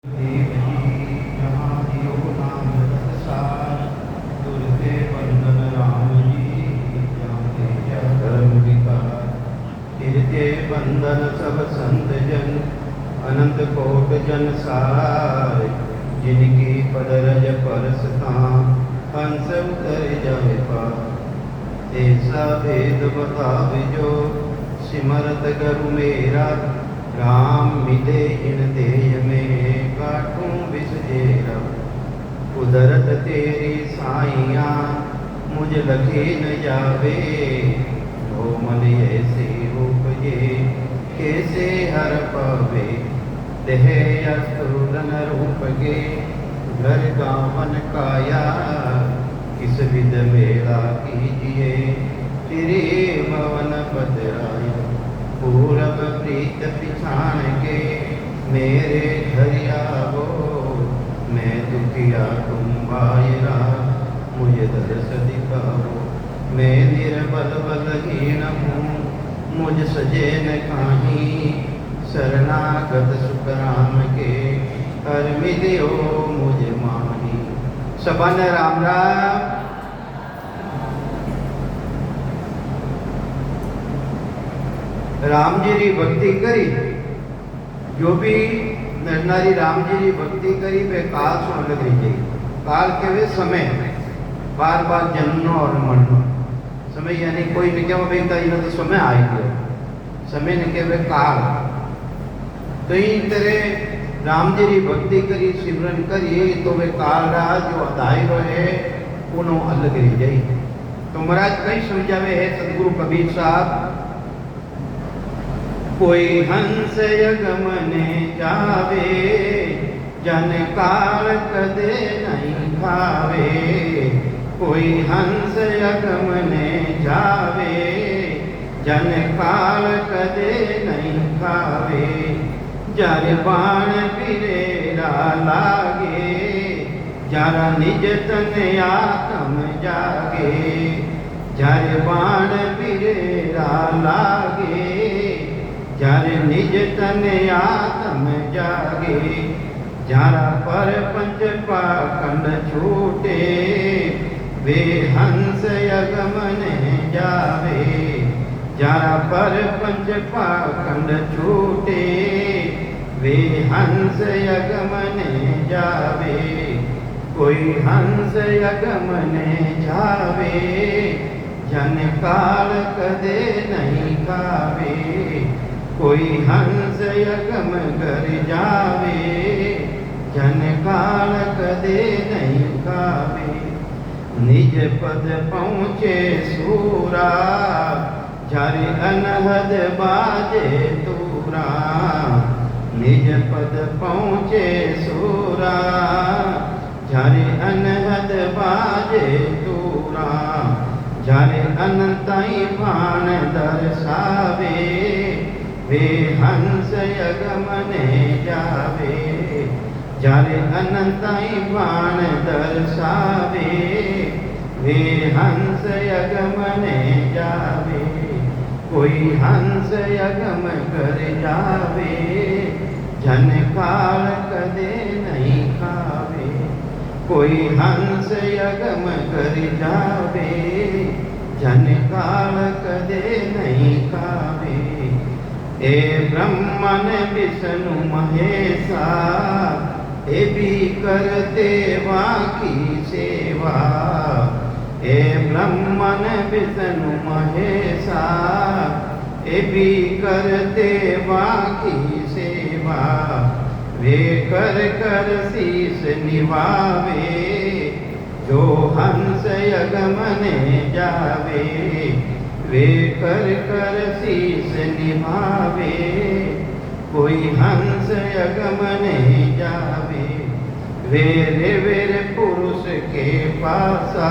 देव जी जहाँ जियो नाम जगत सार, तुरते बंदन राम जी जहाँ तेजा धर्म विकार। तिरते बंदन सब संत जन, अनंत कोट जन सार। जिनकी पदरज परस तां, हंस उतर जाए पार। ऐसा भेद बतावे जो, सिमरत गरु मेरा। राम मिले इन देय में, काटूं विष जेरा। कुदरत तेरी साइया, मुझ लगे न जावे। हो मन ऐसे उपजे, कैसे हर पावे। देह अस्तुलन रूप के, घर गावन काया। किस विध मेला कीजिए, तेरे भवन पतराया। पूरब प्रीत पिछाण के, मेरे घर आवो। मैं दुखिया तुम बायरा, मुझे दर्श दिखाओ। मैं निर्बल बलहीन हूँ, मुझ सजे न काहीं। शरणागत सुख राम के, हर मिलियो मुझे माही। सबन राम राम। राम जी री भक्ति करी, जो भी नर नारी राम जी री भक्ति करी वे काल सो अलग रही जाए। काल के वे समय, बार बार जन्मनो और मरनो। समय यानी कोई ने क्या बेटा इन्हें तो समय आई गया, समय ने क्या वे काल। तो इन तरह राम जी री भक्ति करी, सिमरन करिए तो वे काल रहा जो अदाई है उन्हों अलग रही जाए। तो महाराज कई समझावे है सदगुरु कबीर साहब। कोई हंस यगमने जावे, जन काल कदे नहीं भावे। कोई हंस यगमने जावे, जन काल कदे नहीं भावे। जर बाण पिरेरा लागे, जरा निज तन आत्म जागे। जर बाण पिरेरा लागे, जर निज तन आत्म जागे। जरा पर पंच पाखंड छूटे, वे हंस यगमन जावे। जरा पर पंच पाखंड छूटे, वे हंस यगमन जावे। कोई हंस यगमन जावे, जन काल कदे नहीं खावे। कोई हंस यगम कर जावे, जन काल कदे नहीं खावे। निज पद पहुँचे सूरा, जर अनहद बाजे तूरा। निज पद पहुँचे सूरा, जर अनहद बाजे तूरा। जर अनंताई बाण दर्शावे, वे हंस यगमने जावे। जर अनंताई बाण दर्शावे, वे हंस यगमने जावे। कोई हंस यगम कर जावे, जन काल कदे नहीं खावे। कोई हंस यगम कर जावे, जन काल कदे नहीं खावे। ए ब्रह्मन विष्णु महेशा, ए भी करते की सेवा। ए ब्रह्मन विष्णु महेशा, ए भी करते की सेवा। वे कर कर शीस निभावे, जो हंस यगमने जावे। वे कर कर शीस निभावे, कोई हंस यगमने जावे। वेरे वेरे पुरुष के पासा,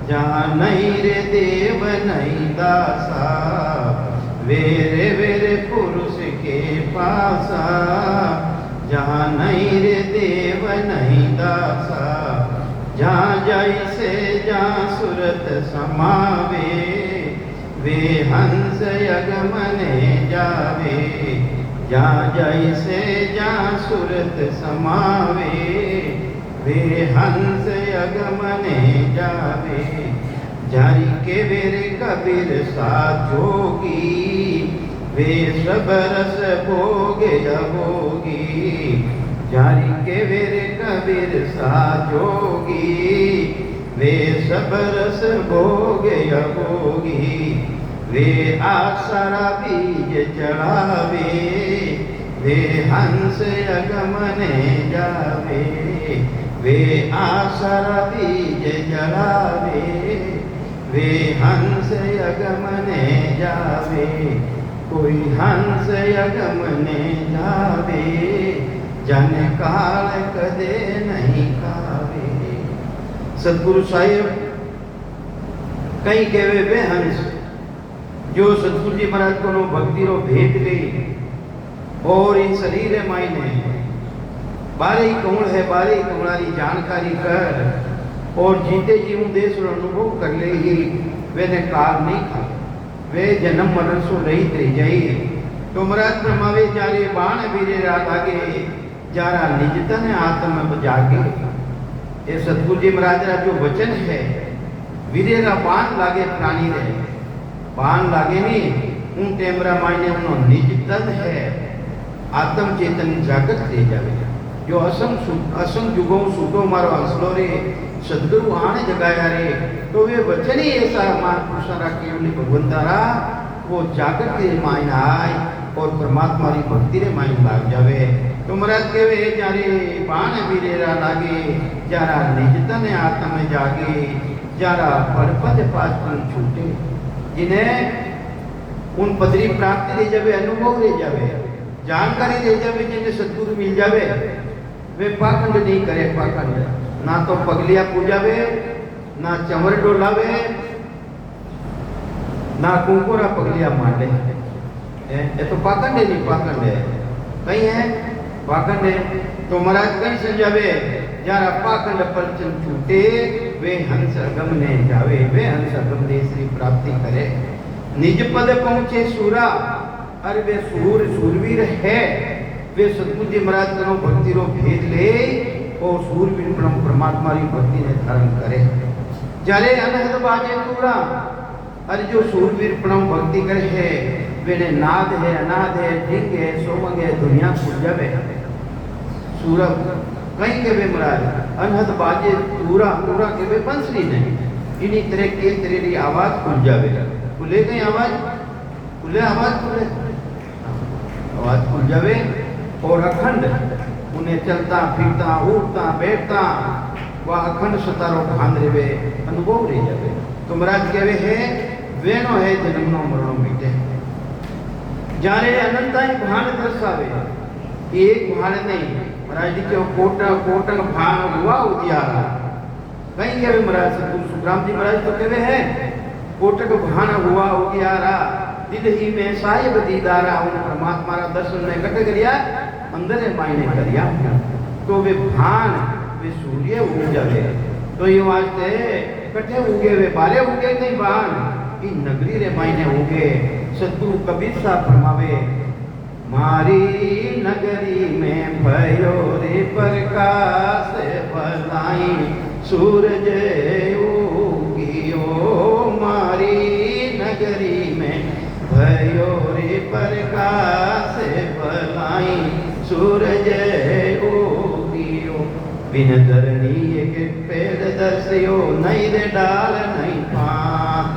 जहाँ नहीं रे देव नहीं दासा। वेरे वेरे पुरुष के पासा, जहाँ नहीं रे देव नहीं दासा। जहाँ जैसे जहाँ सुरत समावे, वे हंस यगमने जावे। जा जैसे जा सूरत समावे वे हंस अगमने जावे जारी के वेरे कबीर साथ जोगी वे सब रस भोगे अभोगी जारी के वेरे कबीर साथ जोगी वे सब रस भोगे अभोगी वे आसरा बीज चढ़ावे वे हंस अगमने जावे वे आसरा बीज चढ़ावे वे हंस अगमने जावे कोई हंस अगमने जावे जन काल कदे नहीं खावे। सतगुरु साहिब कई कहवे वे हंस जो सतगुरु जी महाराज को भक्ति रो भेद गई और इन शरीर मायने बारे कौन है बारे कौनारी जानकारी कर और जीते जी देश रो अनुभव कर ले ही वे ने काल नहीं खा वे जन्म मरण सो रहित रह जाई। तो महाराज ब्रह्मावे जारे बाण वीरे रात आगे जारा निजतन आत्म जागे। ये सतगुरु जी महाराज रा जो वचन है वीरे रा बाण लागे प्राणी रे बाण लागे नहीं उन टेमरा मायने उनो निजतन है आत्म चेतन जागृत रह जावे। जो असंग जुगों सुतो मारो हंसलो रे सदगुरु आने जगाया रे तो वे वचन ही ऐसा महापुरुषा रा केवली भगवंतारा वो जागृत रे मायने आए और परमात्मा री भक्ति रे मायने लाग जावे। तो महाराज कहवे जारे बाण वीरेरा लागे जारा निजतन आत्म जागे जारा पद पाचन छूटे जिन्हें उन पदरी प्राप्ति रह जावे अनुभव रह जावे जानकारी रह जावे जिन्हें सदगुरु मिल जावे वे पाखंड नहीं करे। पाखंड ना तो पगलिया पूजावे ना चमर डोलावे ना कुंकुरा पगलिया मांडे ये तो पाखंड है नहीं पाखंड है कहीं है पाखंड है। तो महाराज कहीं समझावे जरा पाखंड परचन छूटे वे हंस अगम ने जावे वे हंस अगम ने श्री प्राप्ति करे निज पद पहुंचे सूरा अरे वे सूर सूरवीर है वे सतगुरु जी महाराज करो भक्ति रो भेद ले और सूरवीर परमात्मा री भक्ति ने धारण करे जारे अनहद बाजे तूरा अरे जो सूरवीर प्रणव भक्ति करे है वे ने नाद है अनाद है ढिंग है सोमंग है दुनिया खुल जावे। सूरभ कहीं के वे महाराज अनहद बाजे तूरा तूरा के वे बंसरी नहीं इन्हीं तरह के तेरी आवाज खुल जावे खुले गई आवाज खुले आवाज खुले आवाज खुल जावे और अखंड उन्हें चलता फिरता उठता बैठता वह अखंड सतारो भान रे अनुभव रह जावे। तो महाराज कहवे है वेनो है जन्मनो मरणो मिटे जारे अनंताई भान दर्शावे एक भान नहीं महाराज जी के कोटक भान हुआ उजियारा कहीं कहवे महाराज सतगुरु सुखराम जी महाराज तो कहवे है कोटक भान हुआ उजियारा दिल ही में साहिब दीदारा उन परमात्मा रा दर्शन ने कट गरिया अंदर मायने करिया तो वे भान वे सूर्य उग जावे। तो ये वास्ते कटे उगे वे बारे उगे नहीं भान की नगरी रे मायने उगे। सतगुरु कबीर साहब फरमावे मारी नगरी में भयो रे प्रकाश भलाई सूरज उगियो मारी नगरी में भयो रे प्रकाश भलाई सूरज उगियो बिन धरनी एक पेड़ दर्शियो नहीं रे डाल नहीं पात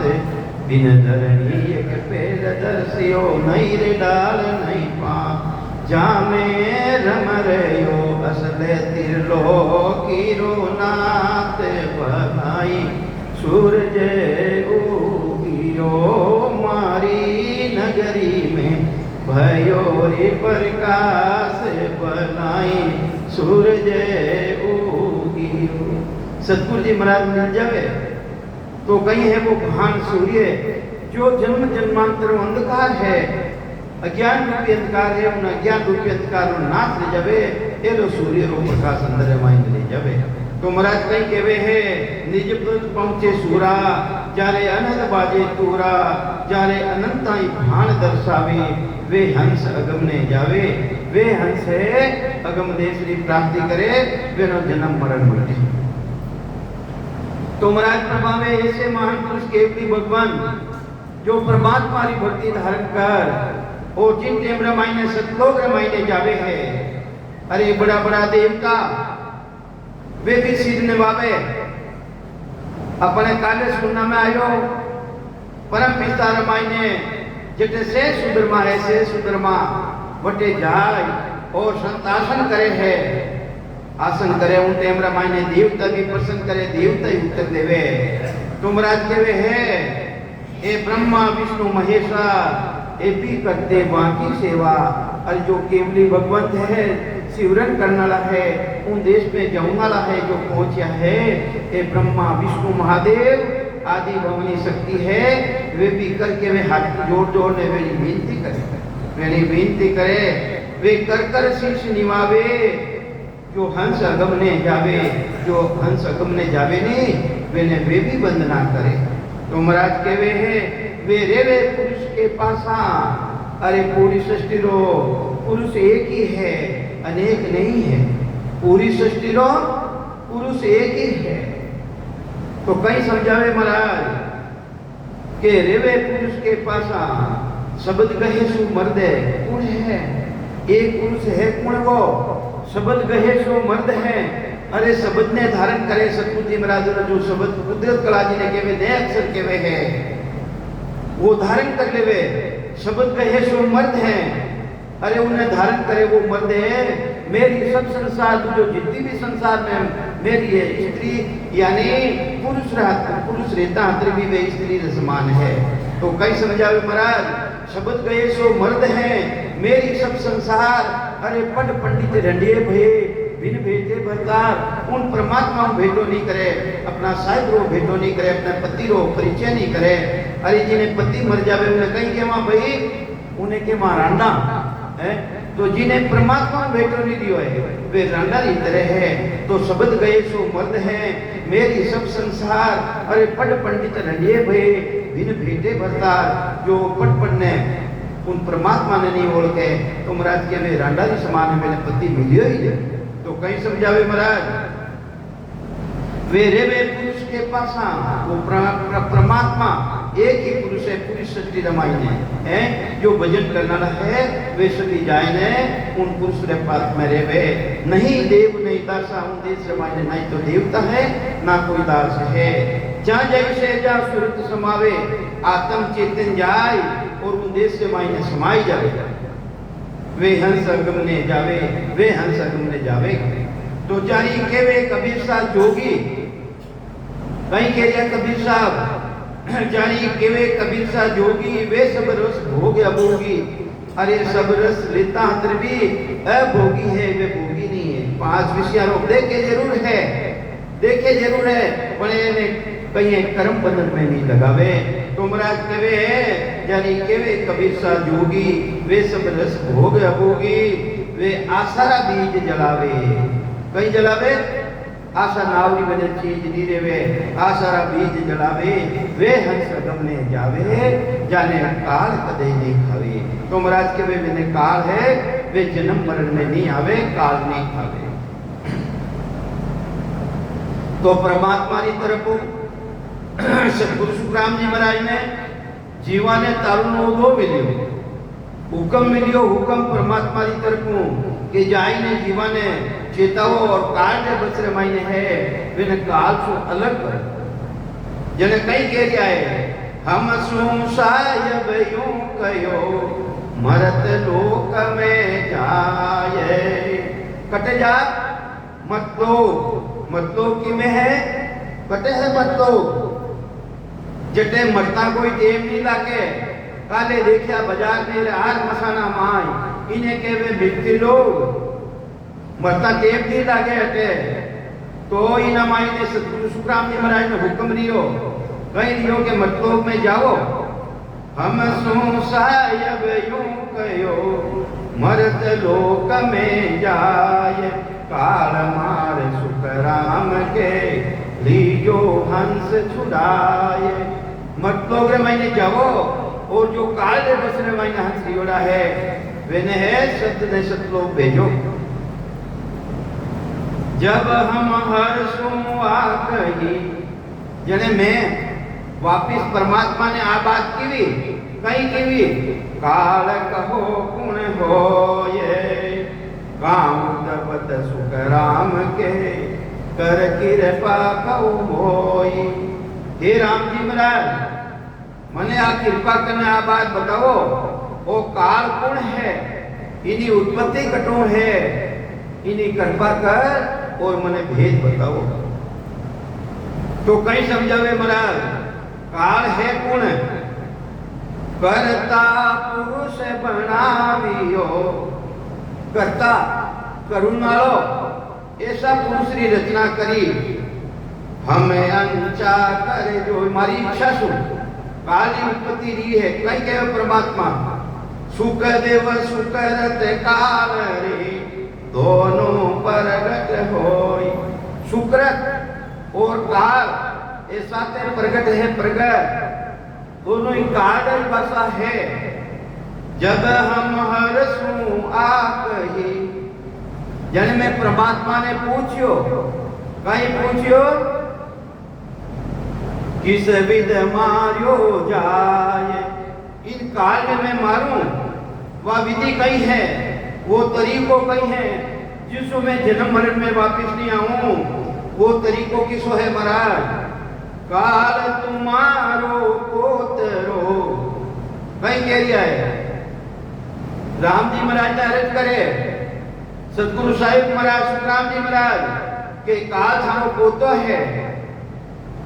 बिन धरनी एक पेड़ दर्शियो नहीं रे डाल नहीं पात जामे रम रयो असले त्रिलोकी रो नाथ भलाई सूरज उगियो मारी नगरी में भयो रे प्रकाश भलाई सूरज उगियो। सतगुरु जी महाराज मिल जावे तो कहीं है वो भान सूर्य जो जन्म जन्मांतर अंधकार है अज्ञान रूपी अंधकार है उन अज्ञान रूपी अंधकार नो नाश ले जावे एलो सूर्य रो प्रकाश अंदर माइन ले जावे। तो महाराज कहीं कहवे है निज पद पहुंचे सूरा जारे अनहद बाजे तूरा जारे अनंताई भान दर्शावे वे हंस अगम ने जावे, वे हंस है अगम देश की प्राप्ति करे, वे नो जन्म मरण मिटे। तो महाराज प्रभावे ऐसे महान पुरुष केवली भगवान जो परमात्मा की भक्ति धारण कर और जिन टेम रमाइने सतलोक रमाइने जावे है। अरे बड़ा बड़ा देवता वे भी सिर निभावे। अपने काले सुनना में आयो परम पिता रमाइने जटे से सुधर्मा है से सुधर्मा वटे जाय और संतासन करे है, आसन करे उन टेम रमाइने देवता भी प्रसन्न करे, देवता ही उत्तर देवे। तुम राज केवे है ए ब्रह्मा विष्णु महेशा ए भी करते बाकी सेवा। और जो केवली भगवंत है सिवरन करने वाला है उन देश में जाने वाला है जो पहुंचा है ए ब्रह्मा विष्णु महादेव आदि भवनी शक्ति है। वे भी करके वे हाथ जोड़ जोड़ ने मेरी विनती करे, मेरी विनती करे, वे कर कर शीश निवावे। जो हंस अगम ने जावे, जो हंस अगम ने जावे नहीं वे ने वे भी वंदना करे। तो महाराज के वे है वे रेवे पुरुष के पासा। अरे पूरी सृष्टि रो पुरुष एक ही है, अनेक नहीं है। पूरी सृष्टि रो पुरुष एक ही है। तो कहीं समझावे महाराज के रेवे पुरुष के पासा शब्द कहे सु मर्द कौन है। एक पुरुष है कौन वो शब्द कहे सो मर्द है। अरे शब्द ने धारण करे सतपुजी महाराज जो शब्द कुदरत कला जी ने केवे नए अक्षर केवे है वो धारण कर लेवे। शब्द कहे सो मर्द है। अरे उन्हें धारण करे वो मर्द है। मेरी सब संसार जो जितनी भी संसार में मेरी है स्त्री यानी पुरुष रहता हतर भी वे स्त्री समान है। तो कई समझावे महाराज शब्द कहे सो मर्द है मेरी सब संसार। अरे पट पंडित रंडिये भये बिन भेटे भरतार उन परमात्मा भेटो नहीं करे, अपना साहिब रो भेटो नहीं करे, अपना पति रो परिचय नहीं करे। अरे जिन्हें पति मर जावे उन्हें कहीं के वहां भाई उन्हें के वहां रांडा है। तो जिन्हें परमात्मा भेटो नहीं दियो है वे रांडा की तरह है। तो शब्द गए सो मर्द है मेरी सब संसार। अरे पट पंडित रंडिये भये बिन भेटे भरतार जो पट पढ़ने उन परमात्मा ने नहीं ओढ़ के तो महाराज के वे रांडा जी समान है, मैंने पति मिलियो ही है। तो कहीं समझावे महाराज वे रेवे पुरुष के पासा वो परमात्मा एक ही पुरुष है। पूरी सृष्टि रमाई ने है जो भजन करना है वे सभी जाए ने उन पुरुष के पास में रेवे। नहीं देव नहीं दासा उन देश रमाई ने नहीं तो देवता है ना कोई दास है। जहाँ जैसे जा सुरत समावे आत्म चेतन जाए और उन देश से मायने समाई जावे। वे हंस अगम ने जावे, वे हंस अगम ने जावे। तो जारी के वे कबीर साहब जोगी कहीं कह दिया कबीर साहब जारी के वे कबीर साहब जोगी वे सब रस भोग अभोगी। अरे सब रस लेता हतर भी अभोगी है वे भोगी नहीं है। 5 विषय रोक देखे जरूर है, देखे जरूर है पर कहीं कर्म बंधन में नहीं लगावे। तो महाराज कवे यानी केवे कबीर सा जोगी वे सब रस भोग अभोगी। वे आसारा बीज जलावे कहीं जलावे आशा नावरी बने चीज नहीं रेवे आसारा बीज जलावे। वे हंस अगम ने जावे जाने काल कदे नहीं खावे। तो महाराज के वे मैंने काल है वे जन्म मरण में नहीं आवे काल नहीं खावे। तो परमात्मा की तरफ सतगुरु सुखराम जी महाराज ने जीवा ने तारू नो मिलियो हुक्म मिलियो हुक्म परमात्मा की तरफ के जाई ने जीवा ने चेताओ और काल के बचरे मायने है वे काल से अलग कर जने कहीं कह दिया है हम सु सायब यूं कयो मरत लोक में जाए। कट जा मतलब कि में है कटे है मतलब जटे मरता कोई टेम नहीं लाके काले देखिया बाजार में हार मसाना माई इन्हें के वे मिलती लोग मरता टेम नहीं लागे हटे। तो इना माई ने सतगुरु सुखराम जी महाराज ने हुक्म दियो कहीं दियो के मतलब में जाओ हम सु सायब यूं कयो मरत लोक में जाए। काल मार सुखराम के लीजो हंस छुड़ाए। मतलब मैंने जाओ और जो काल ने बसने वाली हंसरीवड़ा है वेने है सत्य ने सतलोक भेजो। जब हम हर्षों आ कही जने मैं वापिस परमात्मा ने आ बात कीवी कई कीवी काल कहो गुण हो ये काम तपत सुख राम के कर कृपा कहू होई। हे राम जी महाराज मने आ कृपा करने आ बात बताओ वो काल कौन है इनी उत्पत्ति कटो है इनी कृपा कर और मने भेद बताओ। तो कई समझावे महाराज काल है कौन करता पुरुष बनावियो करता करुणालो ऐसा पुरुष की रचना करी हमें अंचा करे जो हमारी इच्छा सु काल की उत्पत्ति रही है कई कहे परमात्मा सुख देव सुख रत काल रे दोनों प्रगट होई। सुकृत और काल ऐसा ते प्रगट है प्रगट दोनों ही काल की भाषा है। जब हम हरसू आ कही यानी मैं परमात्मा ने पूछियो कहीं पूछियो किस विध मारियो जाए इन काल में मैं मारूं वह विधि कई है वो तरीको कई है जिसको मैं जन्म मरण में वापस नहीं आऊं वो तरीको किसो है महाराज काल तुम्हारो पोतरो कहीं कह रहा है राम जी महाराज ने अर्ज करे सतगुरु साहिब महाराज सुखराम जी महाराज के काल थारो पोतो है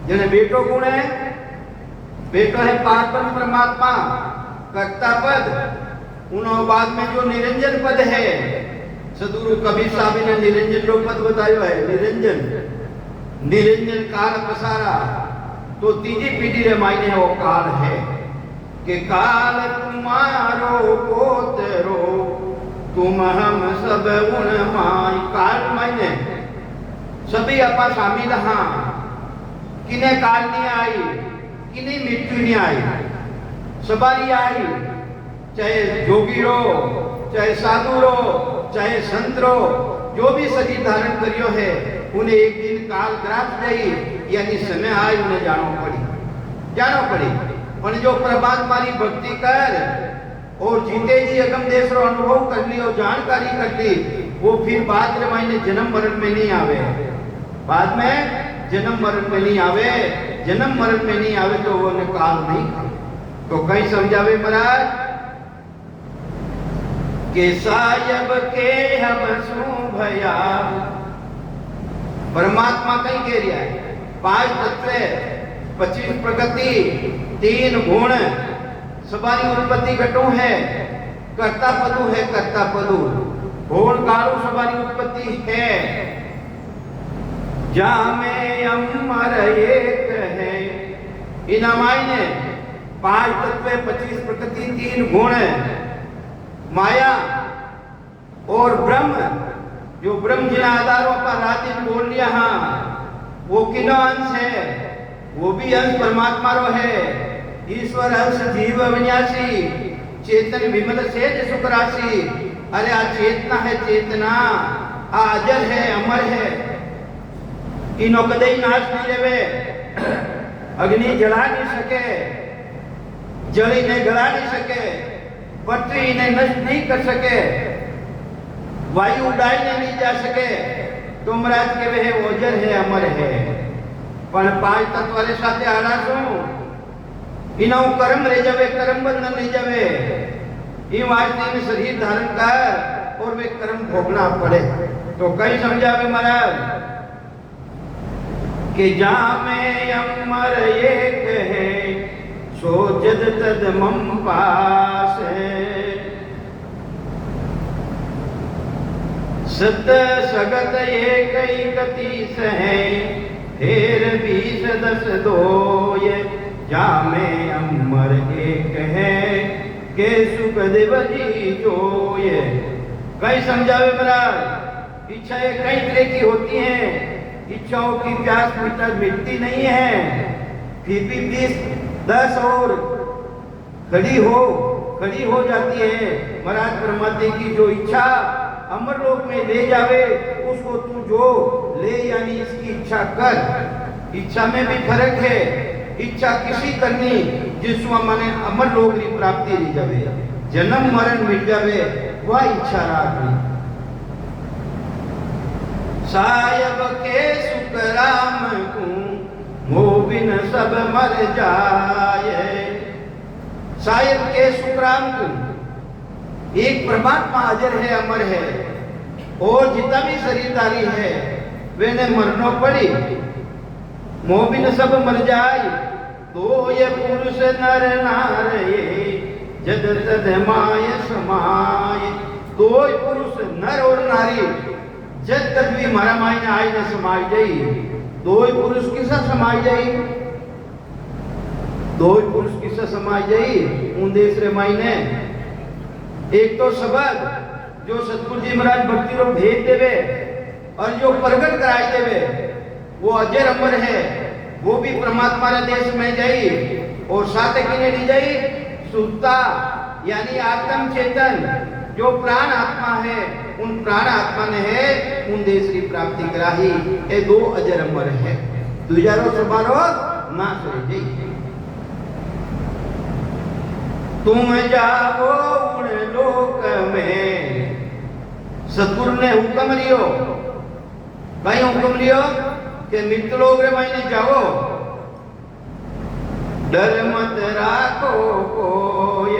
जने बेटो गुण है बेटो है पारब्रह्म परमात्मा कर्ता पद उन्हों बाद में जो निरंजन पद है सदगुरु कबीर साहब ने निरंजन रो पद बतायो है निरंजन निरंजन काल पसारा तो तीजी पीढ़ी रे मायने वो काल है कि काल तुम्हारो पोतरो तुम हम सब गुण माई काल मायने सभी अपा शामिल हाँ किने काल नहीं आई किने मृत्यु नहीं आई सबारी आई चाहे जोगी रो चाहे साधु रो चाहे संत रो जो भी शरीर धारण करियो है उन्हें एक दिन काल ग्रास गई यानी समय आई उन्हें जानो पड़ी पर जो परमात्मा की भक्ति कर और जीते जी अगम देश रो अनुभव कर ली और जानकारी कर ली वो फिर बाद में मायने जन्म मरण में नहीं आवे बाद में जन्म मरण में नहीं आवे जन्म मरण में नहीं आवे तो वो काल नहीं तो कहीं समझावे महाराज के सायब के हम सू भया परमात्मा कहीं कह रहा है 5 तत्व 25 प्रकृति 3 गुण सबारी उत्पत्ति घटो है कर्ता पदु है कर्ता पदु गुण कालो सबारी उत्पत्ति है जा में अमर एक है इन मायने 5 तत्व 25 प्रकृति 3 गुण माया और ब्रह्म जो ब्रह्म जिन आधारों पर रात बोल लिया हाँ वो किनो अंश है वो भी अंश परमात्मा रो है ईश्वर अंश जीव अविनाशी चेतन विमल सेज सुख राशि अरे आ चेतना है चेतना आ अजर है अमर है इनो कदई नाश नहीं लेवे अग्नि जला नहीं सके जल इन्हें गला नहीं सके पृथ्वी इन्हें नष्ट नहीं कर सके वायु उड़ाई नहीं जा सके तो महाराज के वे ओजर है अमर है पर 5 तत्व वाले साथे आना सो इनो कर्म ले जावे कर्म बंधन ले जावे ये वास्ते में शरीर धारण कर और वे कर्म भोगना पड़े तो कई समझावे महाराज कि जा में अमर एक है सो जद तद मम पास सत सगत एक गति है फेर 20 10 2 जा में अमर एक है के सुख देव जी जो कई समझावे महाराज इच्छाएं कई तरह की होती हैं इच्छाओं की प्यास मिटती नहीं है फिर भी 20 10 और खड़ी हो जाती है। महाराज परमात्मा की जो इच्छा अमरलोक में ले जावे उसको तू जो ले, यानी इसकी इच्छा कर। इच्छा में भी फर्क है। इच्छा किसी करनी जिसमें माने अमरलोक की प्राप्ति ली जावे, जन्म मरण मिल जावे, वह इच्छा राखनी। सायब के सुख राम को मोबिन सब मर जाए। सायब के सुख राम को, एक परमात्मा हाजिर है, अमर है, और जितना भी शरीरदारी है वे ने मरनो पड़ी। मोबिन सब मर जाए, तो ये पुरुष नर नार ये जद तद माय समाय। दो पुरुष नर और नारी जद तक भी मारा माय ने आई न समाय जाई। दो पुरुष किसा समाय जाई, दो पुरुष किसा समाय जाई उन दूसरे माय ने। एक तो शब्द जो सतगुरु जी महाराज भक्ति रो भेद देवे और जो प्रगट कराई देवे वो अजर अमर है। वो भी परमात्मा रे देश में जाई, और साथ किने ली जाई, सुता यानी आत्म चेतन जो प्राण आत्मा है, उन प्राण आत्मा ने है उन देश की प्राप्ति कराही। ये दो अजर अमर है। दुजारो सबारो नाश हो जाई। तुम जाओ उन लोक में, सतगुरु ने हुक्म लियो। कहीं हुक्म लियो कि मृत लोग रे मायने जाओ। डर मत राखो कोय,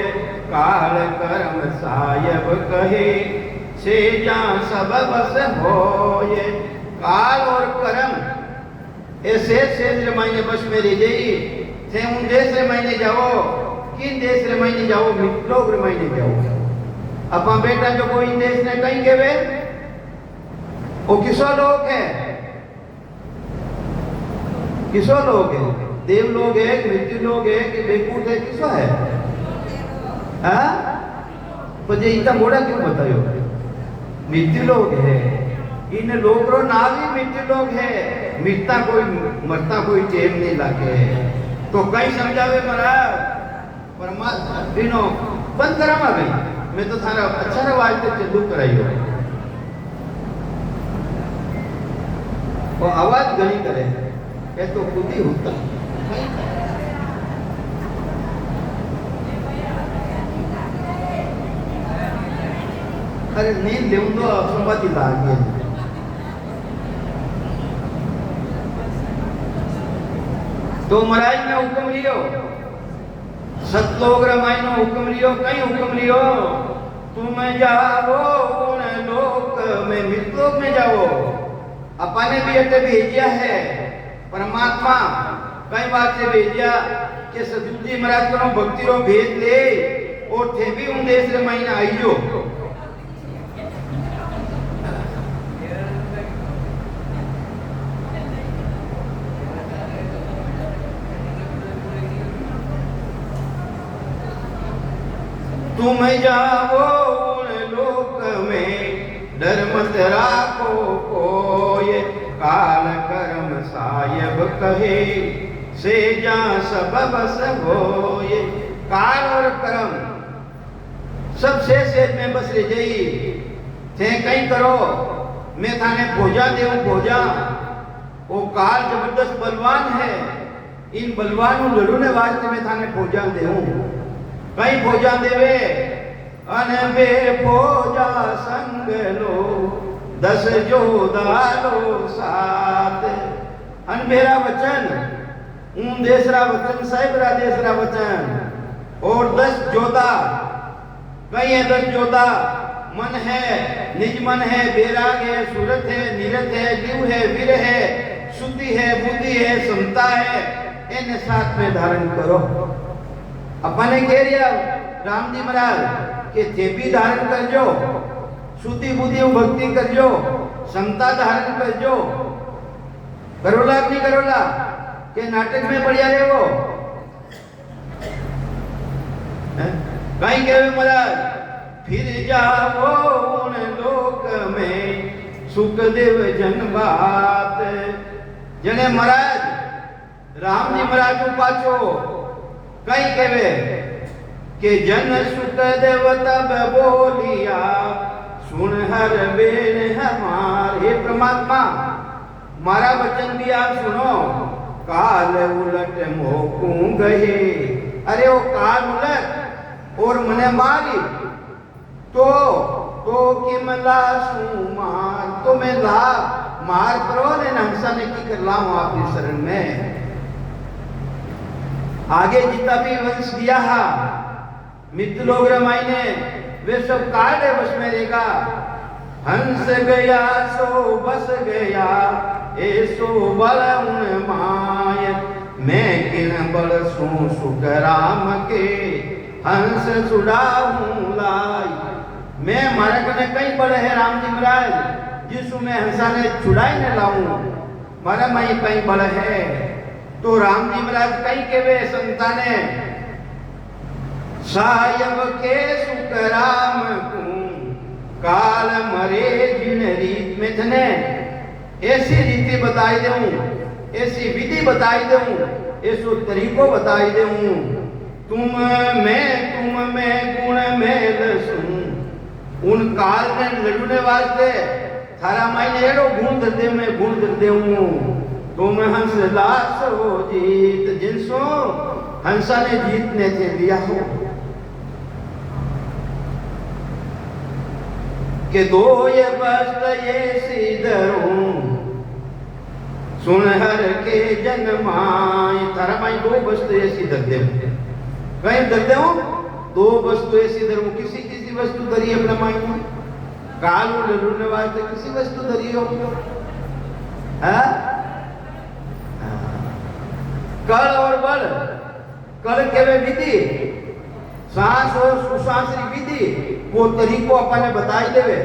काल कर्म सायब कहे, से जा सब बस होए। काल और कर्म ऐसे रे मायने बस में रह जाई। थे उन देश रे मायने जाओ। किन देश रे मायने जाओ, मृत लोग रे मायने जाओ। अपा बेटा जो कोई देश ने कहीं के वे वो किसो लोग है, किसो लोग है, देव लोग है, मृत्यु लोग है कि बेकूफ है, किसो है? तो ये इतना मोड़ा क्यों बतायो? मृत्यु लोग है। इन लोग रो नाम ही मृत्यु लोग है। मृता कोई मरता कोई टेम नहीं लागे। तो कहीं समझावे महाराज परमात्मा बिनो बंद करा गई। मैं तो थारा अच्छा रवाज तो चालू कराइयो। वो आवाज गणी करे ये तो खुद ही होता। अरे नींद देऊं तो संपत्ति लाग गई। तो महाराज ने हुक्म लियो, सतलोक रामायण हुक्म लियो। कहीं हुक्म लियो, तुम जाओ उन लोक में, मृत लोक में जाओ। अपने भी अटे भेजिया है परमात्मा, कई बात से भेजिया कि सतगुरु जी महाराज को भक्ति रो भेद ले, और थे भी उन देश रे महीना आई जो। तुम जाओ उन लोक में, डर मत राखो कोय, काल कर्म सायब कहे, से जा सब बस होए। काल और कर्म सब से में बस रह जाई। थे कहीं करो मैं थाने भोजा देऊं भोजा। वो काल जबरदस्त बलवान है। इन बलवान लड़ू ने वास्ते में थाने भोजा देऊं। कई भोजा देवे अनबे भोजा संग लो, 10 जोधा लो साथ। अनबेरा वचन उन देसरा वचन साहिबरा देसरा वचन, और 10 जोधा। कई है 10 जोधा, मन है, निज मन है, बैराग है, सूरत है, नीरत है, जीव है, वीर है, शुद्धि है, बुद्धि है, समता है। इन साथ में धारण करो। अपने कह रिया राम जी महाराज के थे भी धारण कर जो, शुद्धि बुद्धि भक्ति कर जो, समता धारण कर जो। करोला नहीं करोला के नाटक में बढ़िया रहे वो कहीं कहे महाराज, फिर जाओ उन लोक में, सुखदेव जन बात। जने महाराज राम जी महाराज को पाछो कहीं कहे के जन सुत देव तब बोलिया सुन हर बेन हमार। हे परमात्मा मारा वचन भी आप सुनो। काल उलट मोकू गए, अरे वो काल उलट और मने मारी तो किमला सू मार, तो मैं ला मार करो ने हंसा ने की कर लाऊं आपकी शरण में। आगे जितना भी वंश दिया है मित्र लोग रमाइने वे सब काल है बस में रहेगा। हंस गया सो बस गया ऐसो बल उन माय, मैं किन बल सू सुख राम के हंस छुड़ाऊं लाई। मैं मारा कने कई बल है राम जी महाराज जिसु मैं हंसा ने छुड़ाई न लाऊं, मारा मई कई बल है। तो राम जी महाराज कई के वे संताने सायब के सुख राम को काल मरे जिन रीत में थने ऐसी रीति बताई दूं, ऐसी विधि बताई दूं, ऐसो तरीको बताई दूं। तुम में गुण मेल सुन, उन काल ने लड़ने वास्ते थारा मायने एड़ो गुण दर दे, मैं गुण दर देऊं। तुम हंस लास हो जीत जिनसो हंसा ने जीतने से लिया हो। के दो ये बस्त ये सीधरूं सुन हर के जन्माय। थारा माई दो बस्त ऐसी दर दे, कहीं दर दे दो वस्तु ऐसी धरूं। किसी किसी वस्तु धरी अपना माई में काल लड़ने वास्ते किसी वस्तु धरी हो। कल और बल, कल केवे विधि सांस और सुशांसरी विधि वो तरीको अपने बताई देवे।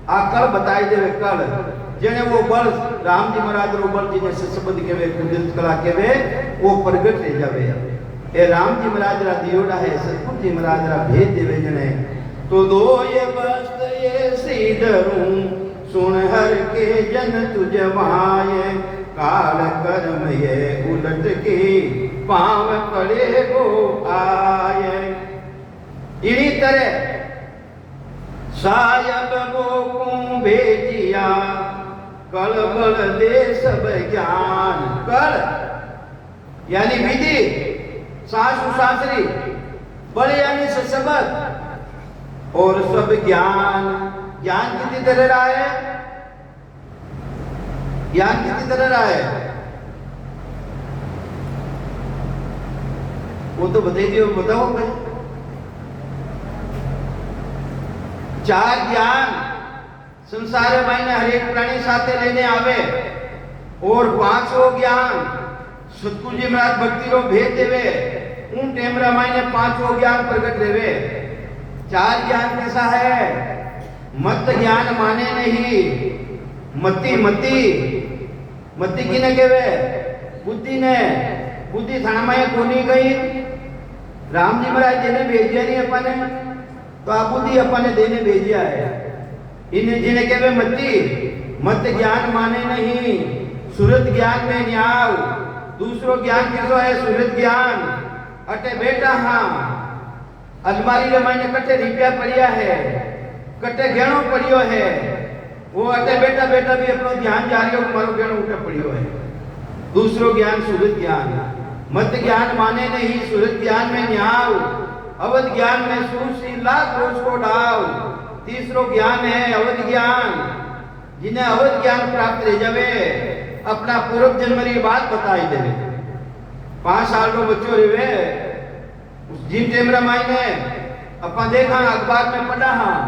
आ कल बताई देवे कल जेने वो बल राम जी महाराज रो बल जिने शब्द केवे कुदरत कला केवे वो प्रगट ले जावे। ए राम जी महाराज रा दियोड़ा है सतगुरु जी महाराज रा भेद देवे जने। तो दो ये बस्त ये सीधरूं सुन हर के जन तुझ माये, काल कर्म ये उलट के पांव पड़े गो आए। इनी तरह सायब मोकू भेजिया कल बल दे सब ज्ञान। कल यानी विधि सासु सासरी, बल यानी शब्द और सब ज्ञान। ज्ञान कितनी तरह रहा है, ज्ञान कितनी तरह रहा है वो तो बताइए, बताओ भाई। चार ज्ञान संसार में हर एक प्राणी साथे लेने आवे और पांचों ज्ञान सतगुरु जी महाराज भक्ति रो भेद देवे। उन टेम रामायण ने पांचों ज्ञान प्रकट देवे। चार ज्ञान कैसा है, मत ज्ञान माने नहीं, मति मति मति किने केवे बुद्धि ने। बुद्धि थाना में कोनी गई राम जी महाराज जी ने भेजिया नहीं अपने, तो आप बुद्धि अपने देने भेजिया है। इन्हें जिन्हें केवे मति, मत ज्ञान माने नहीं, सूरत ज्ञान में न्याव। दूसरो ज्ञान कैसो है सूरत ज्ञान, अटे बेटा हाँ अलमारी रे मायने कटे रुपया पड़िया है, कटे गहणो पड़ियो है, वो अटे बेटा बेटा भी अपनो ध्यान जा रही हो मारो गहणो उठे पड़ियो है। दूसरो ज्ञान सूरत ज्ञान, मत ज्ञान माने नहीं, सूरत ज्ञान में न्याव, अवध ज्ञान में सूसी लाख रोज को डाव। तीसरो ज्ञान है अवध ज्ञान, जिन्हें अवध ज्ञान प्राप्त रह जावे अपना पूर्व जन्म की बात बताई देवे। 5 साल रो बच्चो रेवे जिन टेम रामायण अपन देखा अखबार में पढ़ा हाँ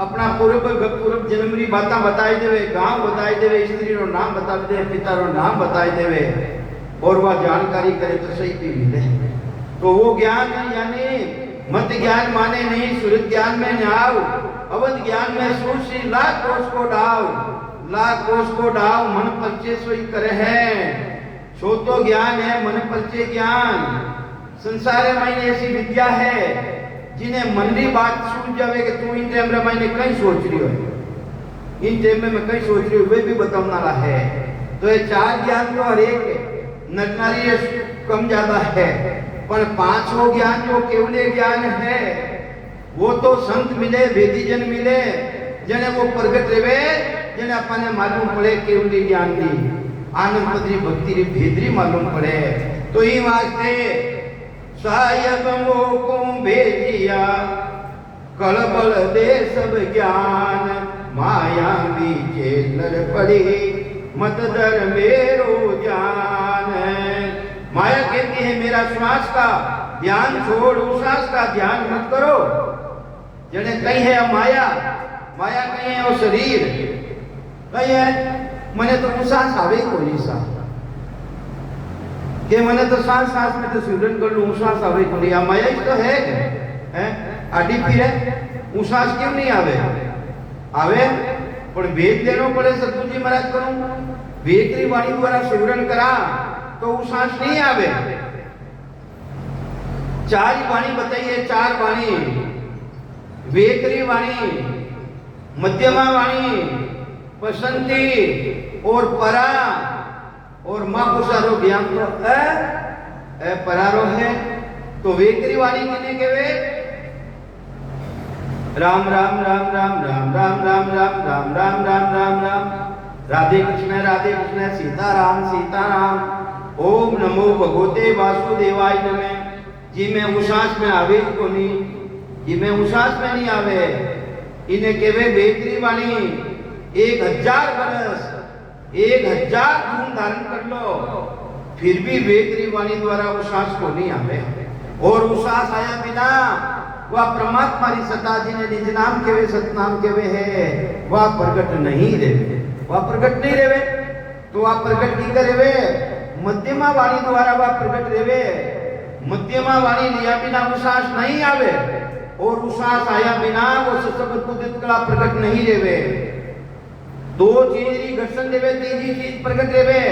अपना पूर्व जन्म की बात बताई देवे, गांव बताई देवे, स्त्री रो नाम बता दे, पिता रो नाम बताई देवे और वह जानकारी करे तो सही भी मिले। तो वो ज्ञान यानी मत ज्ञान माने नहीं, सूरत ज्ञान में न्याव, अवध ज्ञान में सूसी लाख कोष को डाव, लाख कोष को डाव मन परिचय सोई करे है। छोटो ज्ञान है मन परिचय ज्ञान। संसार में ऐसी विद्या है जिन्हें मन की बात सूझ जावे कि तू इन टाइम में मैंने कहीं सोच रही हो, इन टाइम में मैं कहीं सोच रही हूँ वे भी बताने वाला है। तो ये चार ज्ञान तो हर एक नर नारी कम ज्यादा है, पर पांचवो ज्ञान जो केवले ज्ञान है वो तो संत मिले, वेदीजन मिले, जने वो प्रगट रहे, जने अपने मालूम पड़े केवले ज्ञान दी आनंद पदरी भक्ति री भेदरी मालूम पड़े। तो ये वास्ते सायब मोको भेजिया कलबल दे सब ज्ञान, माया बीचे लड़ पड़ी मत दर मेरो ध्यान। माया कहती है मेरा श्वास का ध्यान छोड़, उश्वास का ध्यान मत करो। जने कहीं है माया, माया कहीं है वो शरीर, कहीं है मने तो उश्वास आवे कोई सा के मने तो सांस सांस में तो सिमरन कर लूं, उश्वास आवे कोई। आ माया ही तो है हैं आडी फिरे, उश्वास क्यों नहीं आवे? आवे पर वेद देनो पड़े। सतगुरु जी महाराज करूं वेदरी वाणी द्वारा सिमरन करा तो उश्वास नहीं आवे। चार वाणी बताइए, चार वाणी, वेदरी वाणी, मध्यमा वाणी, पसंती और परा और महापुरुषारो ज्ञान तो ए परारो है। तो वेदरी वाणी किने केवे? राम राम राम राम राम राम राम राम राम राम राम राम राम, राधे कृष्ण सीताराम सीताराम, ओम नमो भगवते वासुदेवाय नमः। जी में उश्वास में आवे को नहीं, जी में उश्वास में नहीं आवे, इन्हें केवे वेदरी वाणी। 1000 बरस 1000 धूम धारण कर लो फिर भी वेदरी वाणी द्वारा उश्वास को नहीं आवे। और उश्वास आया बिना वह परमात्मा री सत्ता जिन्हें निज नाम केवे सतनाम केवे है वह प्रकट नहीं रेवे, वह प्रकट नहीं रेवे। तो वह प्रकट की करेवे मध्यमा वाणी द्वारा वह प्रकट रेवे। मध्यमा वाणी लिया बिना उश्वास नहीं आवे, और उश्वास आया बिना वो सशब्द कुदित कला प्रकट नहीं रेवे। दो चीज घर्षण देवे, तीसरी चीज प्रकट रेवे।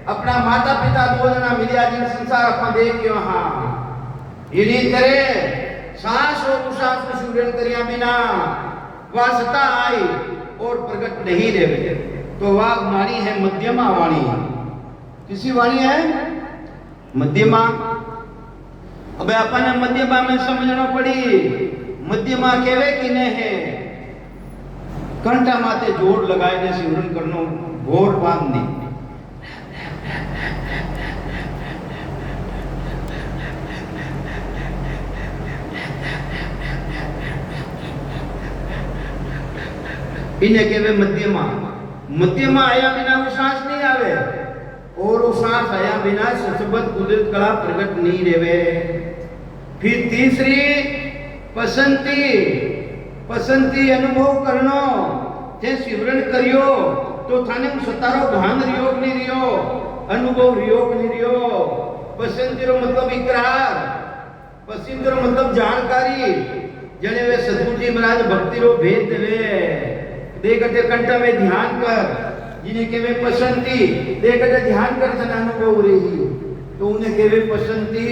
अपना माता पिता दो जना मिलिया जिन संसार अपना देखियो। हाँ इन्हीं तरह सांस और उश्वास में सिमरन करिया बिना वासता आई और प्रकट नहीं रेवे। तो वह वाणी है मध्यमा वाणी। किसी वाणी है मध्यमा। अब अपन मध्यमा में समझना पड़ी मध्यमा केवे किने है। कंठा माथे जोड़ लगाए ने सिमरन करनो घोर बांधी। इन्हें केवे मध्यमा। मध्यमा आया बिना उश्वास नहीं आवे, और उश्वास आया बिना सशब्द कुदित कला प्रकट नहीं रेवे। फिर तीसरी पसंती। पसंती अनुभव करनो ते सिमरन करियो तो थाने सतारो भान रियोग नहीं रियो, अनुभव रियोग नहीं रियो। पसंती रो मतलब इकरार, पसंती रो मतलब जानकारी। जने वे सतगुरु जी महाराज भक्ति रो भेद देवे। देखते कंठा में ध्यान कर, जिन्हें केवे पसंती। देखते ध्यान कर जना अनुभव रही तो उन्हें केवे पसंती।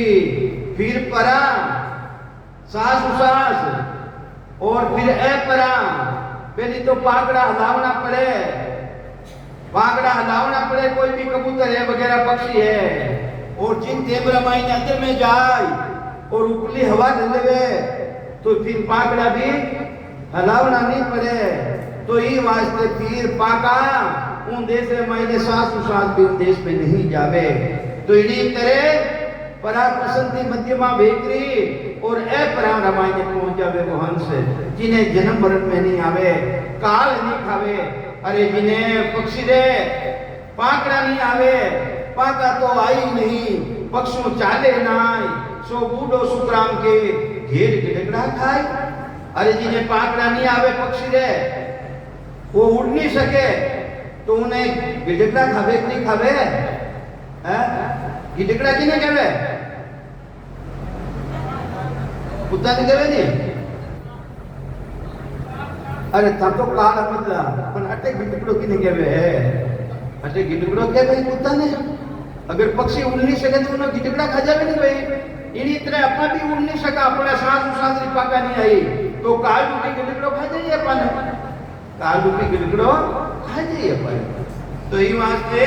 फिर परा सांस उश्वास, और फिर अपरा। पहले तो पाकड़ा हलावना पड़े, पाकड़ा हलावना पड़े। कोई भी कबूतर है वगैरह पक्षी है, और जिन तेमरा माई अंदर में जाए और उपली हवा ढलवे तो फिर पाकड़ा भी हलावना नहीं पड़े। तो ये वास्ते फिर पाका उन देश में मायने सांस उश्वास भी उन देश में नहीं जावे। तो इन्हीं तरह परा पसंती मध्यमा वेकरी और अपरा रामायण पहुंच जावे वो हंस, जिन्हें जन्म मरण में नहीं आवे, काल नहीं खावे। अरे जिन्हें पक्षी दे पाकड़ा नहीं आवे, पाका तो आई नहीं, पक्षों चाले नाय, सो बूढ़ो सुतराम के घेर गिड़गड़ा खाए। अरे जिन्हें पाकड़ा नहीं आवे पक्षी दे, वो उड़ नहीं सके, तो उन्हें गिड़गड़ा खावे कि नहीं खावे? गिड़गड़ा किने कहवे? कुत्ता नहीं कहवे नहीं। अरे तब तो काल मतलब पण अटे गिड़गड़ो किने कहवे है? अटे गिड़गड़ो कहवे कुत्ता ने। अगर पक्षी उड़ नहीं सके तो उन्हें गिड़गड़ा खा जावे नहीं भाई। इन्हीं तरह अपना भी उड़ नहीं सका, अपना सांस उश्वास पाका नहीं आई तो काल रूपी गिड़गड़ो खा जाइए अपन, काल रूपी गिड़गड़ो खा जाइए अपन। तो ये वास्ते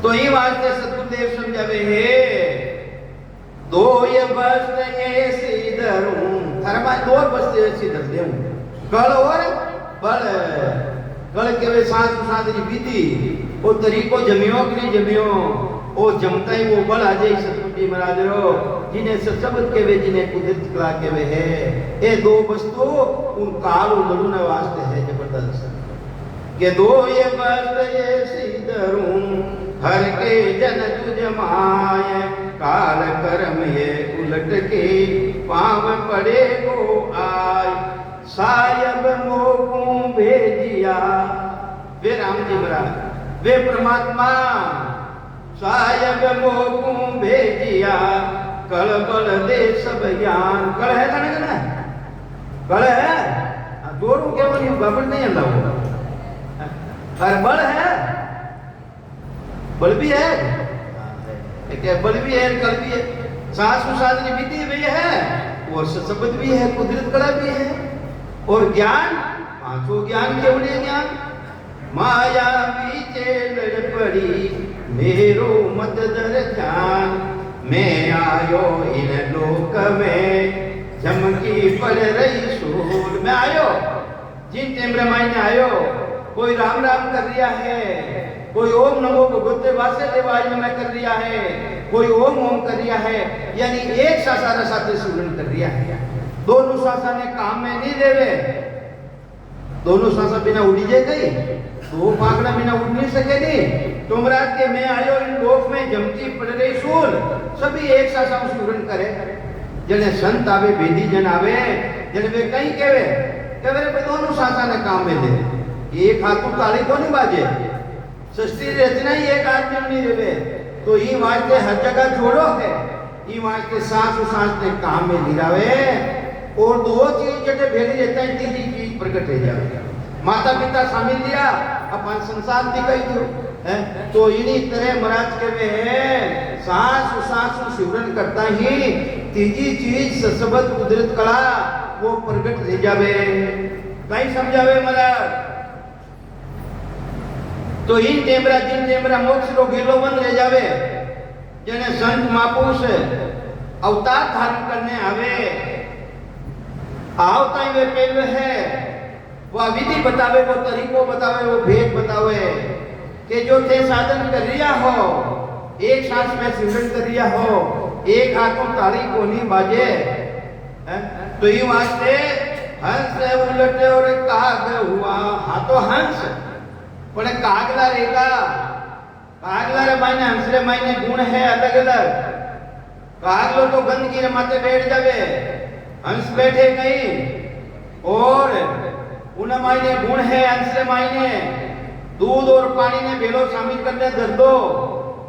तो ये वास्ते सतगुरुदेव समझावे है दो ये बस्त ऐसी धरूं थारा दो बस्त ऐसी धर देऊं कल और बल कल के वे सांस साधनी विधि वो तरीको जमियो कि नहीं जमियो वो जमता ही वो बल आ जाए सतगुरु जी महाराज रो जिन्हें शब्द के वे जिन्हें कुदरत कला के वे है ये दो वस्तु उन काल लड़ू ने वास्ते है जबरदस्त के दो ये बस्त ऐसी धरूं हर के जन तुझ माय काल कर्म ये उलट के पाव पड़े को आय सायब मोकू भेजिया वे राम जी महाराज वे परमात्मा सायब मोकू भेजिया कल बल दे सब ज्ञान कल है था ना कल है दोनों केवल बबड़ नहीं अल्लाह और बल है बल भी है क्या बल भी है कल भी है सांस साधनी विधि भी है और शब्द भी है कुदरत कला भी है और ज्ञान पांचों ज्ञान केवल ज्ञान माया बीचे लड़ पड़ी मेरो मत दर जान मैं आयो इन लोक में झमकी पड़ रही सूर मैं आयो जिन टेम रामायण आयो कोई राम राम कर रिया है कोई ओम नमो भगवते वासुदेवाय नमः कर रिया है कोई ओम ओम कर रिया है यानी एक शासन साथे सुरन कर रिया है दोनों शासन ने काम में नहीं देवे दोनों शासन बिना उड़ी जाए गई दो पागड़ा बिना उड़ नहीं सके नहीं तुम रात के मैं आयो इन लोक में जमती पड़ रही सूल सभी एक शासन सुरन करे जने संत आवे वेदी जन आवे जने वे कहीं कहवे रे दोनों शासन ने काम में दे एक हाथों ताली को नहीं बाजे सृष्टि रचना ही एक आदमी नहीं रहे तो ये वास्ते हर जगह जोड़ो है ये वास्ते सांस ने काम में गिरावे और दो चीज जटे भेड़ी रहता है तीसरी चीज प्रकट हो जाए माता पिता शामिल दिया अपन संसार दिखाई दो तो इन्हीं तरह महाराज के वे है सांस सिमरन करता ही तीसरी चीज ससबत कुदरत कला वो प्रकट रह जावे कहीं समझावे महाराज तो इन टेमरा जिन टेमरा मोक्ष रो गेलो बन ले जावे जने संत महापुरुष अवतार धारण करने आवे आवता ही वे पेल है वह विधि बतावे वो तरीको बतावे वो भेद बतावे कि जो थे साधन कर रिया हो एक सांस में सिमरन कर रिया हो एक हाथों ताली को नहीं बाजे तो ये वास्ते हंस उलटे और काग हुआ हाथों हंस पण कागला रेगा कागला रे मायने हंसरे मायने गुण है अलग अलग कागलो तो गंदगी रे माथे बैठ जावे हंस बैठे कहीं और उन मायने गुण है हंसरे मायने दूध और पानी ने भेलो शामिल करने धर दो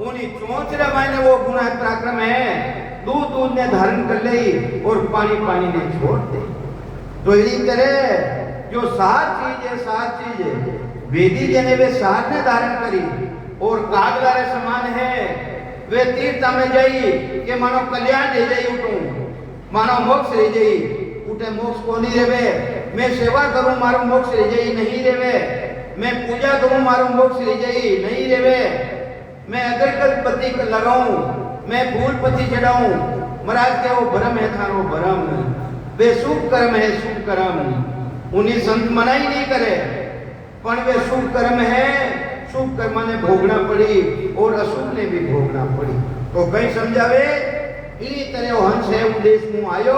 उन्हीं चोंच रे मायने वो गुण है पराक्रम है दूध ने धारण कर ले और पानी ने छोड़ दे तो यही करे जो सात चीज है वेदी जने वे सार ने धारण करी और कागला रे समान है वे तीर्थ में जाई के मानो कल्याण रह जाई उठू मानो मोक्ष रह जाई उठे मोक्ष को नहीं रेवे मैं सेवा करूं मारो मोक्ष रह जाई नहीं रेवे मैं पूजा करूं मारो मोक्ष रह जाई नहीं रेवे मैं अगरबत्ती लगाऊं मैं फूल पत्ती चढ़ाऊं महाराज के वो भरम है थारो भरम वे शुभ कर्म है शुभ कर्म उन्हीं संत मनाई नहीं करे पण वे शुभ कर्म है शुभ कर्म ने भोगना पड़ी और अशुभ ने भी भोगना पड़ी तो कहीं समझावे इन्हीं तरह हंस है उदेश मुँह आयो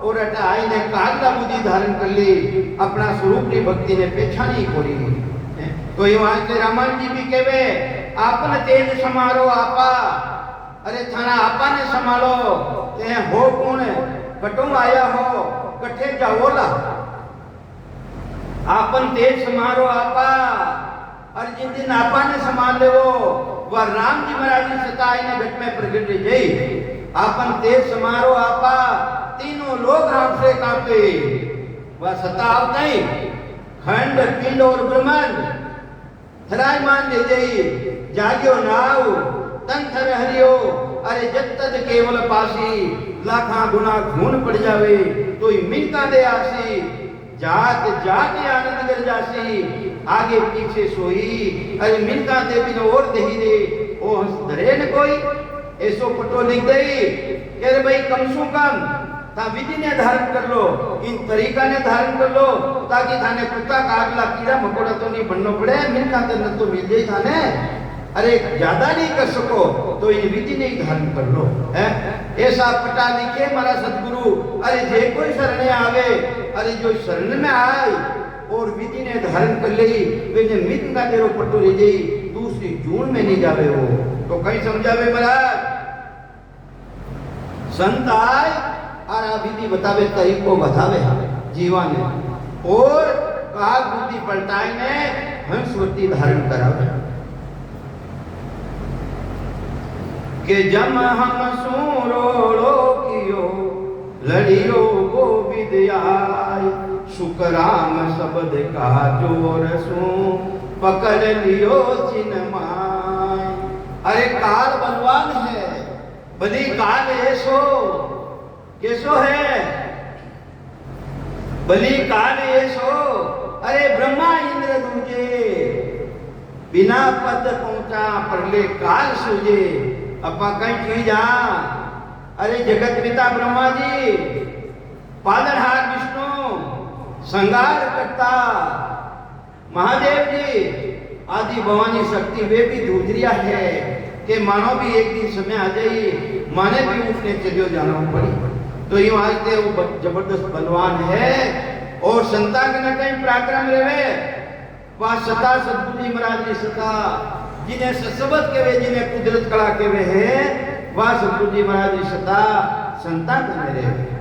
और अटा आई ने कागला बुद्धि धारण कर ली अपना स्वरूप की भक्ति ने पहचानी कोरी तो ये वहां के रामायण जी भी कहवे आपन तेज समारो आपा अरे थाना आपा ने संभालो ते हो कौन कटो आया हो कठे जाओला आपन तेज समारो आपा और जिन दिन आपा ने संभाल ले वो वह राम जी महाराज ने सताई ने घट में प्रकट गई आपन तेज समारो आपा तीनों लोग राम से कांपे वह सताव नहीं खंड पिंड और ब्रह्मांड थराई मान ले जाई जाग्यो नाव तन थर हरियो अरे जब तक केवल पासी लाखा गुना खून पड़ जावे तो मिनका दे आसी जात जात आनंद कर जासी आगे पीछे सोई अरे मिनका दे बिन और दही दे ओ धरे ने कोई ऐसो पटो लिख दई के रे भाई कम सु कम ता विधि ने धारण कर लो, इन तरीका ने धारण कर लो ताकि थाने कुत्ता कागला कीड़ा मकोड़ा तो नहीं बनना पड़े, मिलका तो तो मिल जाए थाने। अरे ज्यादा नहीं कर सको तो इन विधि ने धारण कर लो है। ऐसा पटा लिखे मारा सदगुरु। अरे जे कोई शरणे आवे, अरे जो शरण में आए और विधि ने धारण कर ली वे मित का तेरो पट्टो ले जाई, दूसरी जून में नहीं जावे वो तो कहीं समझावे महाराज। संत आए और आ विधि बतावे, तरीको बतावे जीवन और काग बुद्धि पलटाए ने हंसवती धारण करावे के जम हम सूरोड़ो कियो लड़ियो गोविंद आय, सुकराम शब्द का जोर सू पकड़ लियो चिन्माय। अरे काल बलवान है, बली काल ऐसो कैसो है, बली काल ऐसो। अरे ब्रह्मा इंद्र दूजे बिना पद पहुंचा परले काल सूझे, अपा कहीं चीज अरे जगत पिता ब्रह्मा जी, पालनहार विष्णु, संगार करता महादेव जी, आदि भवानी शक्ति वे भी दूधरिया है कि मानो भी एक दिन समय आ जाइए, माने भी उठने चलियो जाना पड़ी। तो यूं आज ते वो जबरदस्त बलवान है और संता के न कहीं पराक्रम रहे, वह सता सदगुरु महाराज की सता जिन्हें ससबत के वे, जिन्हें कुदरत कला के वे है, वह सदगुरु जी महाराज की सता संता के रहे।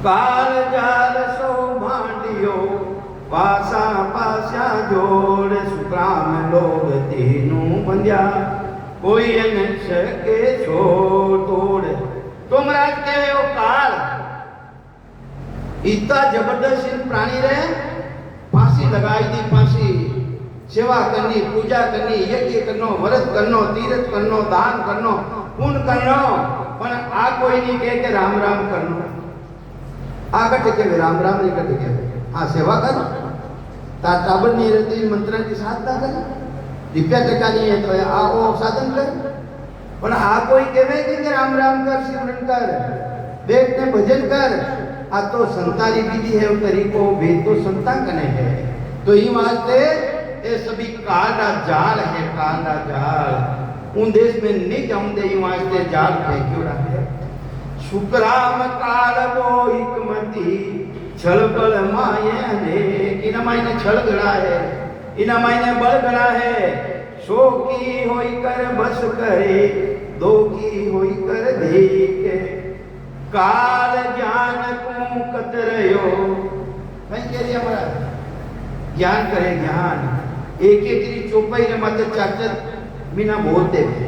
काल जाल सो भांडियो पासा पासा जोड़, सुकाम लोग तीनू बंध्या कोई न सके छोड़ तोड़। तो महाराज कहे वो काल इतना जबरदस्त प्राणी रहे, फांसी लगाई दी, फांसी सेवा करनी, पूजा करनी, यज्ञ करनो, व्रत करनो, तीर्थ करनो, दान करनो, पुण्य करनो, पर आ कोई नहीं कहे के राम राम करनो। आ कटे के राम राम नहीं कटे के हाँ सेवा कर टाबर नहीं रहती, मंत्र की साधना कर, दिव्या टका नहीं है तो आ वो साधन कर, पर आ कोई कहे कि राम राम कर, सिमरन कर, वेद ने भजन कर। आ तो संतारी विधि है, तरीको वेद तो संता कने है। तो ये वास्ते ये सभी काल का जाल है, काल का जाल। उन देश में नहीं जाऊंदे ये वास्ते जाल फेंक्यो रहे। शुक्राम काल वो हिकमती छल बल माये ने, इना मायने छल गड़ा है, इना मायने बल गड़ा है। सो की होई कर बस करे, दो की होई कर धीके, काल ज्ञान को कतरयो। कहीं कह रही हमारा ज्ञान करे ज्ञान, एक एक री चौपाई रे माते चाचर मीना बोलते थे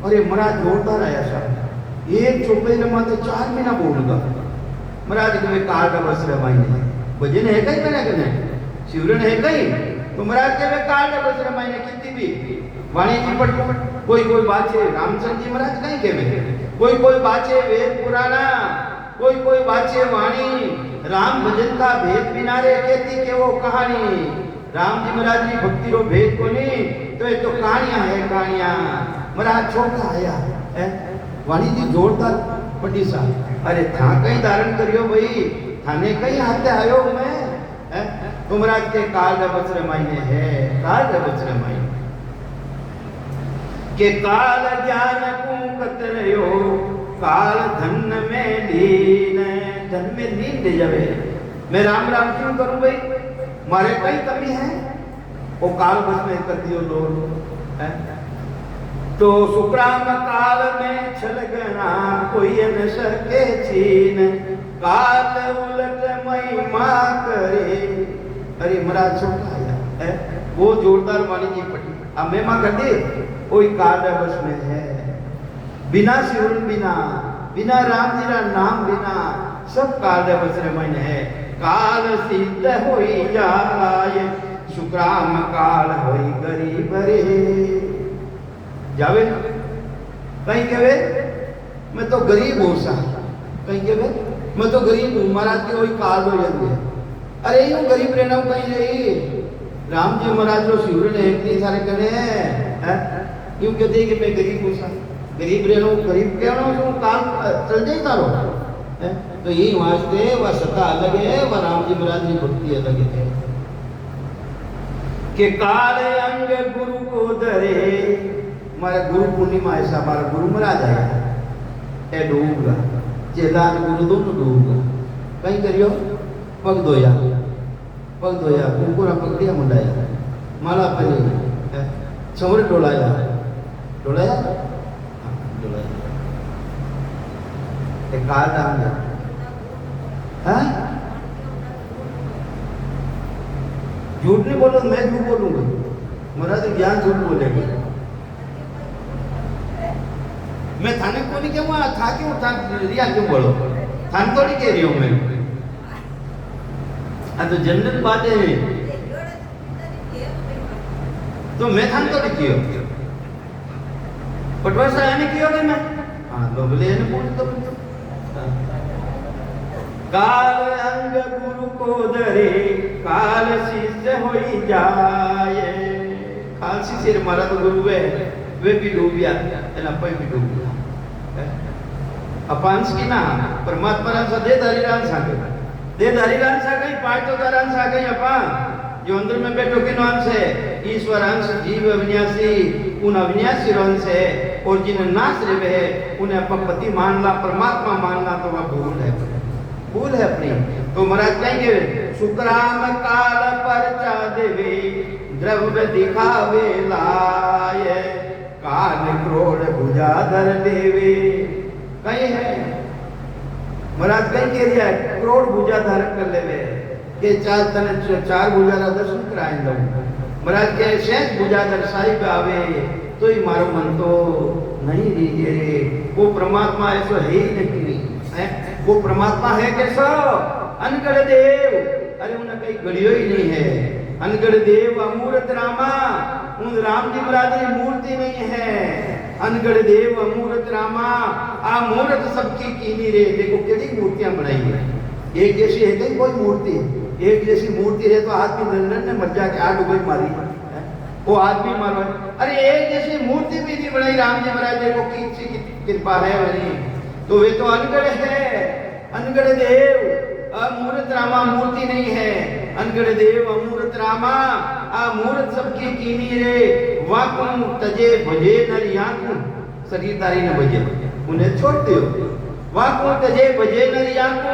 और ये महाराज जोरदार आया सब, एक चौपाई रे माते 4 महीना बोलूंगा महाराज के में काल का बस रमाइने भजन है कहीं मैंने कहने शिवरण है कहीं, तो महाराज के में काल का बस रमाइने कितनी भी वाणी जी पर कोई कोई बात है रामचंद्र जी महाराज कहीं के में, कोई कोई बात है वेद पुराना, कोई कोई बात है वाणी, राम भजन का भेद बिना रे कहती के वो कहानी। राम जी महाराज की भक्ति रो भेद को नहीं, तो ये तो कहानियां है कहानियां। महाराज छोटा आया है वाणी जी जोरदार पटी सा, अरे था कहीं धारण करियो भाई, थाने कहीं हाथे आयो मैं है? तो महाराज के काल का बचरे मायने है, काल का बचरे मायने के काल ज्ञान को कतरयो, काल धन में लीन, धन में लीन ले जावे। मैं राम राम क्यों करूं भाई, मारे कई कमी है, वो काल बस में कर दियो लोग है। तो सुक्राम काल में छल गना कोई न सके छीन, काल उलट महिमा करे। अरे महाराज छोटा आया है वो जोरदार वाणी जी पटी, अब महिमा कर दे कोई काल बस में है। बिना शिवरण बिना, बिना राम जी का नाम बिना, सब काल बस में है। काल सिद्ध होई जाए, सुक्राम काल होई गरीब रे। जावे कहीं कहे मैं तो गरीब हूँ सा, कहीं कहे मैं तो गरीब हूँ, महाराज के वही काल हो जाते। अरे यूं गरीब रहना कहीं रही राम जी महाराज रो शिवर ने इतनी सारे करे हैं क्यों कहते कि मैं गरीब हूँ सा गरीब रहनो गरीब कहनो तो काम चल जाए तारो तो यही वास्ते वह सत्ता अलग है वह राम जी महाराज की भक्ति अलग है कि काले अंग गुरु को धरे मारा गुरु पूर्णिमा ऐसा हमारा गुरु महाराज आया ए डूबगा चेला गुरु दोनों डूबगा कहीं करियो पग धोया कुकुरा पग दिया मुंडाया माला पहनी छमर डोलाया एक काल डाल हाँ झूठ नहीं बोलो मैं झूठ बोलूंगा मेरा तो ज्ञान झूठ बोलेगा मैं थाने को नहीं कहूँ था क्यों था रिया क्यों बोलो थान तो नहीं कह रही हूँ मैं तो जनरल बात है तो मैं थान तो नहीं किया पटवा सा यानी किया मैं हाँ तो बोले यानी बोल तो काल अंग गुरु को धरे काल शिष्य होई जाए काल शिष्य मारा तो गुरु है वे भी डूब गया अपा भी डूब गया अपांश की ना परमात्मा राम सा दे धारीराम सा कहीं पाँच तो दारान सा कहीं अपा जो अंदर में बैठो के अंश है ईश्वर अंश जीव अविनाशी उन अविनाशी अंश है और जिन नाश रहे है उन्हें अपपति मानना परमात्मा मानना तो वह भूल है अपनी तो महाराज कहेंगे शुक्राम काल परचा देवे द्रव्य दिखावे लाए काल क्रोध भुजाधर देवे कहीं है महाराज कहीं कह दिया क्रोध भुजा धारण कर लेवे के चार भुजा दर्शन कराए लो महाराज के शेष भुजाधर साहिब आवे तो ही मारो मन तो नहीं दीजिए वो परमात्मा ऐसा है ही नहीं है वो परमात्मा है कैसा अनगढ़ देव अरे उन्हें कहीं गढ़ियो ही नहीं है अनगढ़ देव अमूर्त रामा उन राम जी महाराज की मूर्ति नहीं है अनगढ़ देव अमूर्त रामा आ मूर्त सबकी कीनी रे देखो कितनी मूर्तियां बनाई है एक जैसी है कहीं कोई मूर्ति एक जैसी मूर्ति है तो आदमी लंदन ने मर जाके आठ डुबई मारी वो आदमी मारो अरे एक जैसी मूर्ति भी नहीं बनाई राम जी महाराज देखो की कृपा है वही तो वे तो अनगढ़ है अनगढ़ देव अमूर्त रामा मूर्ति नहीं है अनगढ़ देव अमूर्त रामा अमूर्त सबकी कीनी रे वाकुम तजे भजे नरियाकु शरीरदारी न भजे उन्हें छोड़ दो वाकुम तजे भजे नरियाकु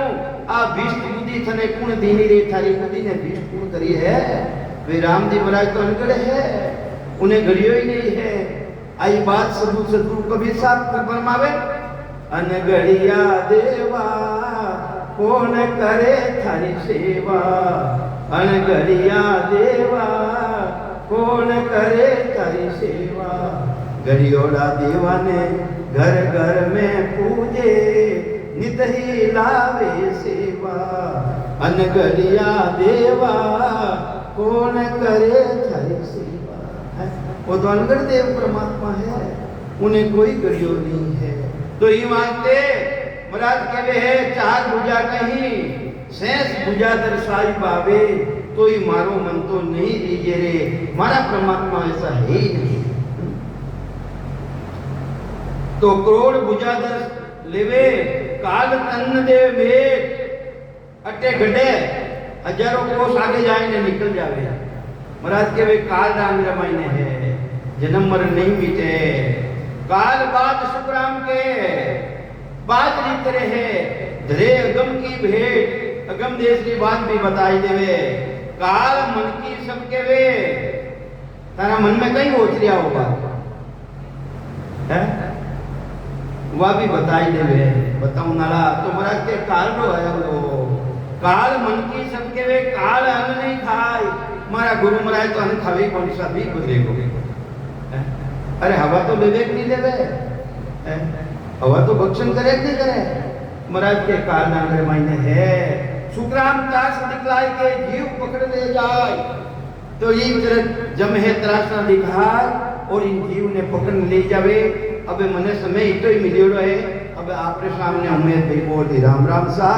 आ भीष्ट बुद्धि थने कुण दीनी रे थारी बुद्धि ने भीष्ट कुण करी है वे राम जी महाराज तो अनगढ़ है उन्हें घड़ियो ही नहीं है आई बात सदगुरु कबीर साहब फरमावे अनगढ़िया देवा कौन करे थारी सेवा अनगढ़िया देवा कौन करे थारी सेवा घड़ियोड़ा देवा ने घर घर में पूजे नित ही लावे सेवा अनगढ़िया देवा कौन करे थारी सेवा वो तो अनगढ़ देव परमात्मा है उन्हें कोई गढ़ियो नहीं है तो ये मानते महाराज कहवे है चार भुजा कहीं शेष भुजा दर्शाई पावे तो ही मारो मन तो नहीं दीजिए रे मारा परमात्मा ऐसा है ही नहीं तो करोड़ भुजा दर्श लेवे काल तन्न दे भेद अटे गड्ढे हजारों कोस आगे जाए निकल जावे महाराज कहवे काल राम रमायने है जन्म मरण नहीं बीते काल बात सुखराम के बात रीतरे है धरे अगम की भेंट अगम देश की बात भी बताई देवे काल मन की सबके वे तारा मन में कहीं ओचरिया होगा है वह भी बताई देवे बताऊं नाला तो महाराज के काल रो है वो काल मन की सबके वे काल अन्न नहीं खाए मारा गुरु महाराज तो अन्न खावे कौन सा भी बदलेगो अरे हवा तो विवेक नहीं देवे हवा तो भक्षण करे नहीं करे महाराज के काल नाम मायने है सुखराम दास दिखलाए के जीव पकड़ ले जाए तो ये जम है त्रासना दिखाए और इन जीव ने पकड़ ले जावे अब मने समय इतो ही मिलियो है अब आपरे सामने उम्मीद भाई बोल राम राम सा